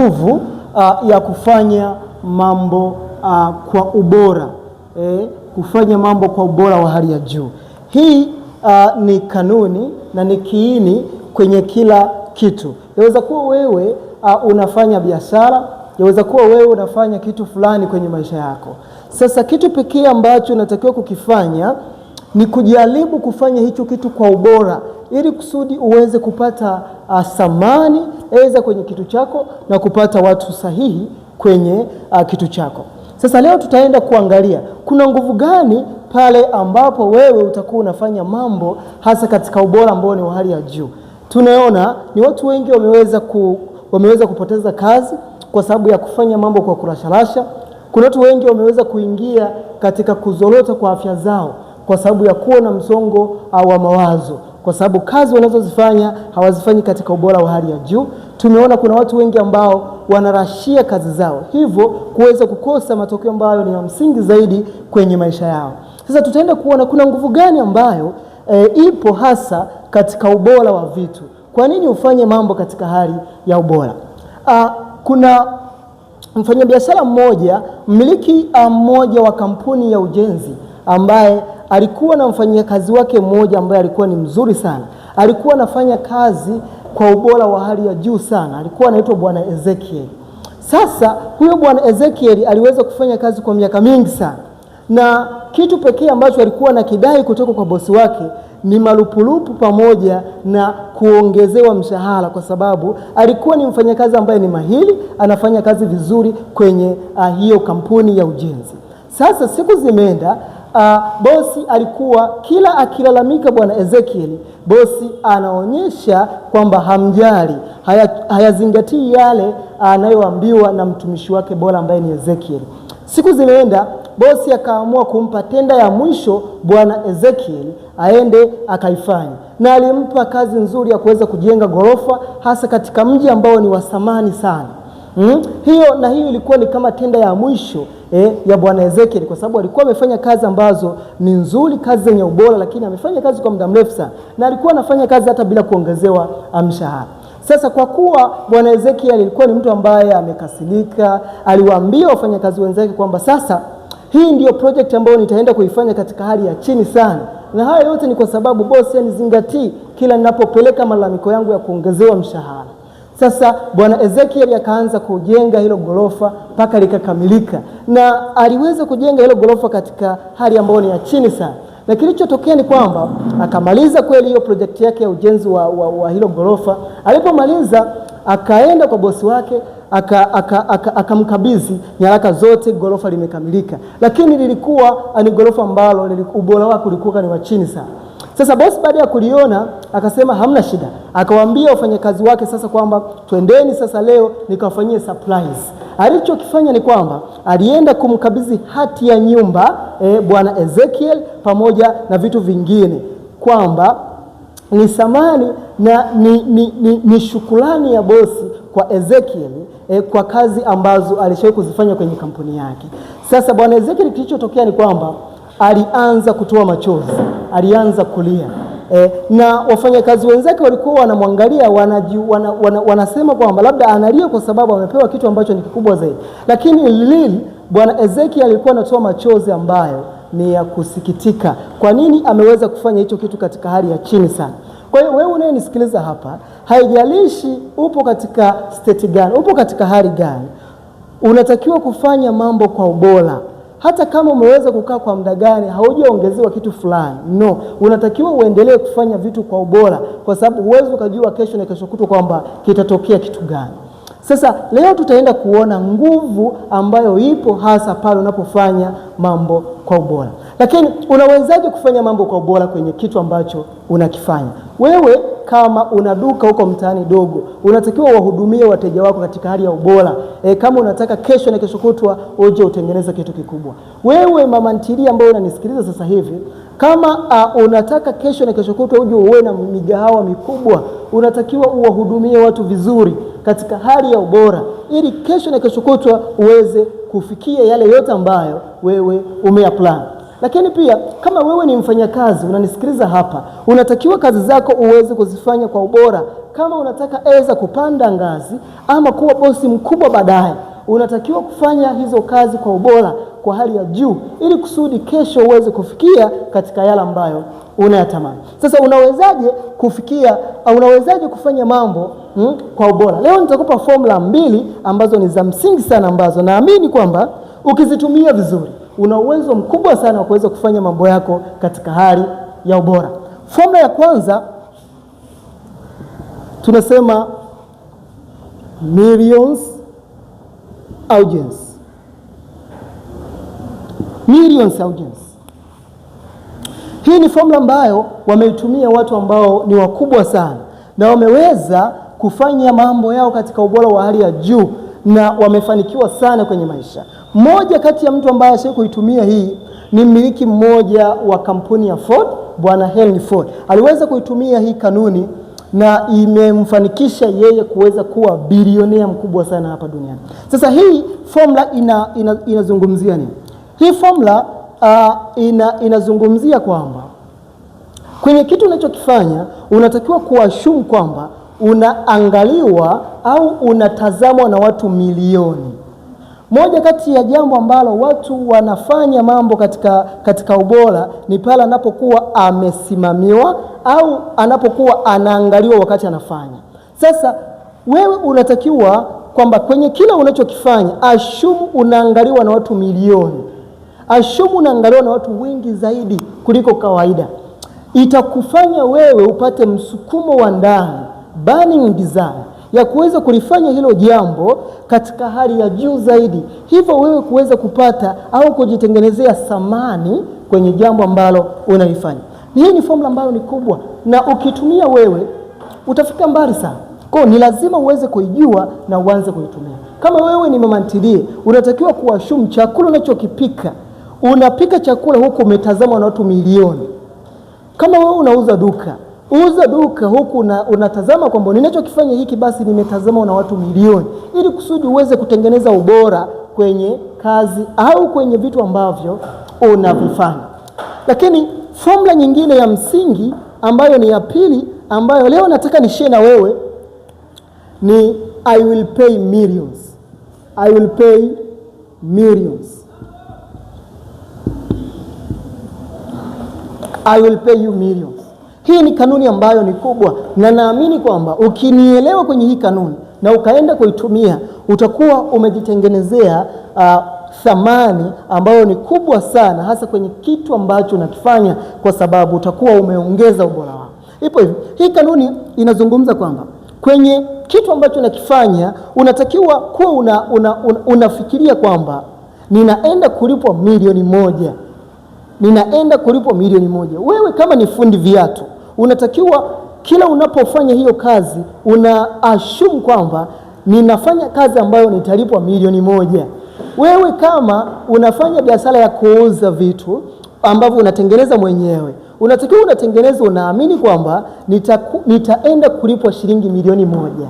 nguvu ya kufanya mambo kwa ubora, kufanya mambo kwa ubora wa hali ya juu. Hii ni kanuni na ni kiini kwenye kila kitu. Yaweza kuwa wewe unafanya biashara, yaweza kuwa wewe unafanya kitu fulani kwenye maisha yako. Sasa kitu pekee ambacho unatakiwa kukifanya ni kujaribu kufanya hicho kitu kwa ubora, ili kusudi uweze kupata thamani aidha kwenye kitu chako na kupata watu sahihi kwenye kitu chako. Sasa leo tutaenda kuangalia kuna nguvu gani pale ambapo wewe utakuwa unafanya mambo hasa katika ubora ambao ni wa hali ya juu. Tunaona ni watu wengi wameweza kupoteza kazi kwa sababu ya kufanya mambo kwa kurasharasha. Kuna watu wengi wameweza kuingia katika kuzorota kwa afya zao kwa sababu ya kuwa na msongo wa mawazo, kwa sababu kazi wanazozifanya hawazifanyi katika ubora wa hali ya juu. Tumeona kuna watu wengi ambao wanarashia kazi zao, hivyo kuweza kukosa matokeo ambayo ni ya msingi zaidi kwenye maisha yao. Sasa tutaenda kuona kuna nguvu gani ambayo ipo hasa katika ubora wa vitu. Kwa nini ufanye mambo katika hali ya ubora? Kuna mfanyabiashara mmoja, mmiliki mmoja wa kampuni ya ujenzi, ambaye alikuwa na mfanyakazi wake mmoja ambaye alikuwa ni mzuri sana. Alikuwa anafanya kazi kwa ubora wa hali ya juu sana. Alikuwa anaitwa Bwana Ezekiel. Sasa huyo Bwana Ezekiel aliweza kufanya kazi kwa miaka mingi sana, na kitu pekee ambacho alikuwa anakidai kutoka kwa bosi wake ni marupurupu pamoja na kuongezewa mshahara, kwa sababu alikuwa ni mfanyakazi ambaye ni mahiri, anafanya kazi vizuri kwenye hiyo kampuni ya ujenzi. Sasa siku zimeenda, bosi alikuwa kila akilalamika Bwana Ezekiel, bosi anaonyesha kwamba hamjali, hayazingatii yale anayoambiwa na mtumishi wake bora ambaye ni Ezekiel. Siku zimeenda, bosi akaamua kumpa tenda ya mwisho Bwana Ezekiel aende akaifanya, na alimpa kazi nzuri ya kuweza kujenga gorofa hasa katika mji ambao ni wa thamani sana. Hiyo ilikuwa ni kama tenda ya mwisho ya Bwana Ezekiel, kwa sababu alikuwa amefanya kazi ambazo ni nzuri, kazi zenye ubora, lakini amefanya kazi kwa muda mrefu sana, na alikuwa anafanya kazi hata bila kuongezewa mshahara. Sasa kwa kuwa Bwana Ezekiel alikuwa ni mtu ambaye amekasirika, aliwaambia wafanyakazi wenzake kwamba sasa hii ndio project ambayo nitaenda kuifanya katika hali ya chini sana, na haya yote ni kwa sababu bosi anizingatii kila ninapopeleka malalamiko yangu ya kuongezewa mshahara. Sasa Bwana Ezekiel akaanza kujenga hilo gorofa mpaka likakamilika, na aliweza kujenga hilo gorofa katika hali ambayo ni ya chini sana. Na kilichotokea ni kwamba akamaliza kweli hiyo project yake ya ujenzi wa hilo gorofa. Alipomaliza akaenda kwa bosi wake, akamkabidhi nyaraka zote, gorofa limekamilika, lakini lilikuwa ni gorofa ambalo ubora wake ulikuwa ni wa chini sana. Sasa bosi baada ya kuliona akasema hamna shida, akawaambia wafanyakazi wake sasa kwamba twendeni sasa leo nikawafanyie surprise. Alichokifanya ni kwamba alienda kumkabidhi hati ya nyumba Bwana Ezekiel pamoja na vitu vingine, kwamba ni samani na ni shukrani ya bosi kwa Ezekiel kwa kazi ambazo alishawahi kuzifanya kwenye kampuni yake. Sasa Bwana Ezekiel, kilichotokea ni kwamba alianza kutoa machozi, alianza kulia. Na wafanyakazi wenzake walikuwa wanamwangalia, wanasema kwamba labda analia kwa sababu amepewa kitu ambacho ni kikubwa zaidi. Lakini Bwana Ezekiel alikuwa anatoa machozi ambayo ni ya kusikitika. Kwa nini ameweza kufanya hicho kitu katika hali ya chini sana? Kwa hiyo wewe unayenisikiliza hapa, haijalishi upo katika state gani, upo katika hali gani, unatakiwa kufanya mambo kwa ubora. Hata kama umeweza kukaa kwa muda gani, haujaongezewa kitu fulani, no, unatakiwa uendelee kufanya vitu kwa ubora, kwa sababu huwezi ukajua kesho na kesho kutwa kwamba kitatokea kitu gani. Sasa leo tutaenda kuona nguvu ambayo ipo hasa pale unapofanya mambo kwa ubora. Lakini unawezaje kufanya mambo kwa ubora kwenye kitu ambacho unakifanya? Wewe kama una duka huko mtaani dogo, unatakiwa wahudumie wateja wako katika hali ya ubora. Kama unataka kesho na kesho kutwa uje utengeneze kitu kikubwa. Wewe mama ntilia ambaye unanisikiliza sasa hivi, kama unataka kesho na kesho kutwa uje uwe na migahawa mikubwa, unatakiwa uwahudumie watu vizuri katika hali ya ubora, ili kesho na kesho kutwa uweze kufikia yale yote ambayo wewe umeyaplan. Lakini pia kama wewe ni mfanyakazi unanisikiliza hapa, unatakiwa kazi zako uweze kuzifanya kwa ubora. Kama unataka kupanda ngazi ama kuwa bosi mkubwa baadaye, unatakiwa kufanya hizo kazi kwa ubora, kwa hali ya juu, ili kusudi kesho uweze kufikia katika yale ambayo unayatamani. Sasa unawezaje kufikia au unawezaje kufanya mambo kwa ubora? Leo nitakupa formula 2 ambazo ni za msingi sana, ambazo naamini kwamba ukizitumia vizuri una uwezo mkubwa sana wa kuweza kufanya mambo yako katika hali ya ubora. Formula ya kwanza tunasema millions audience. Millions audience. Hii ni formula ambayo wameitumia watu ambao ni wakubwa sana na wameweza kufanya mambo yao katika ubora wa hali ya juu na wamefanikiwa sana kwenye maisha. Mmoja kati ya mtu ambaye ashawahi kuitumia hii ni mmiliki mmoja wa kampuni ya Ford, Bwana Henry Ford. Aliweza kuitumia hii kanuni na imemfanikisha yeye kuweza kuwa bilionea mkubwa sana hapa duniani. Sasa hii formula inazungumzia nini? Hii formula inazungumzia kwamba kwenye kitu unachokifanya unatakiwa kuassume kwamba unaangaliwa au unatazamwa na watu milioni. Moja kati ya jambo ambalo watu wanafanya mambo katika ubora ni pale anapokuwa amesimamiwa au anapokuwa anaangaliwa wakati anafanya. Sasa wewe unatakiwa kwamba kwenye kila unachokifanya assume unaangaliwa na watu milioni. Assume unaangaliwa na watu wengi zaidi kuliko kawaida. Itakufanya wewe upate msukumo wa ndani, burning desire, ya kuweza kulifanya hilo jambo katika hali ya juu zaidi. Hivyo wewe kuweza kupata au kujitengenezea thamani kwenye jambo ambalo unalifanya. Hii ni formula ambayo ni kubwa na ukitumia wewe utafika mbali sana. Kwa ni lazima uweze kuijua na uanze kuitumia. Kama wewe ni mama ntilie, unatakiwa kuassume chakula unachokipika, unapika chakula huku umetazama na watu milioni. Kama wewe unauza duka huku unatazama kwamba ninachokifanya hiki basi nimetazama na watu milioni, ili kusudi uweze kutengeneza ubora kwenye kazi au kwenye vitu ambavyo unavifanya. Lakini formula nyingine ya msingi ambayo ni ya pili, ambayo leo nataka nishare na wewe, ni I will pay millions. I will pay millions. I will pay you millions. Hii ni kanuni ambayo ni kubwa na naamini kwamba ukinielewa kwenye hii kanuni na ukaenda kuitumia utakuwa umejitengenezea thamani ambayo ni kubwa sana, hasa kwenye kitu ambacho unakifanya, kwa sababu utakuwa umeongeza ubora wako. Ipo hivi, hii kanuni inazungumza kwamba kwenye kitu ambacho unakifanya unatakiwa kuwa unafikiria kwamba ninaenda kulipwa milioni moja. Ninaenda kulipwa milioni moja. Wewe kama ni fundi viatu, unatakiwa kila unapofanya hiyo kazi assume kwamba ninafanya kazi ambayo nitalipwa milioni moja. Wewe kama unafanya biashara ya kuuza vitu ambavyo unatengeneza mwenyewe, unatakiwa unatengeneza unaamini kwamba nitaenda kulipwa shilingi milioni moja.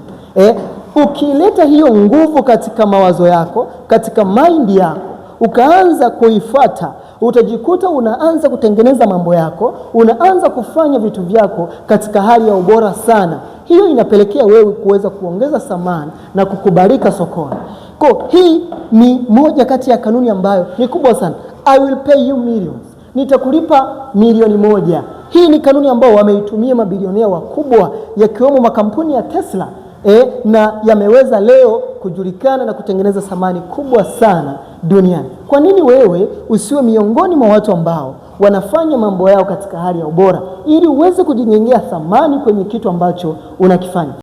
Ukileta hiyo nguvu katika mawazo yako, katika mind yako, ukaanza kuifuata, utajikuta unaanza kutengeneza mambo yako, unaanza kufanya vitu vyako katika hali ya ubora sana. Hiyo inapelekea wewe kuweza kuongeza thamani na kukubalika sokoni. Kwa hii ni moja kati ya kanuni ambayo ni kubwa sana. I will pay you millions. Nitakulipa milioni moja. Hii ni kanuni ambayo wameitumia mabilionea wakubwa, yakiwemo makampuni ya Tesla na yameweza leo kujulikana na kutengeneza thamani kubwa sana duniani. Kwa nini wewe usiwe miongoni mwa watu ambao wanafanya mambo yao katika hali ya ubora, ili uweze kujijengea thamani kwenye kitu ambacho unakifanya?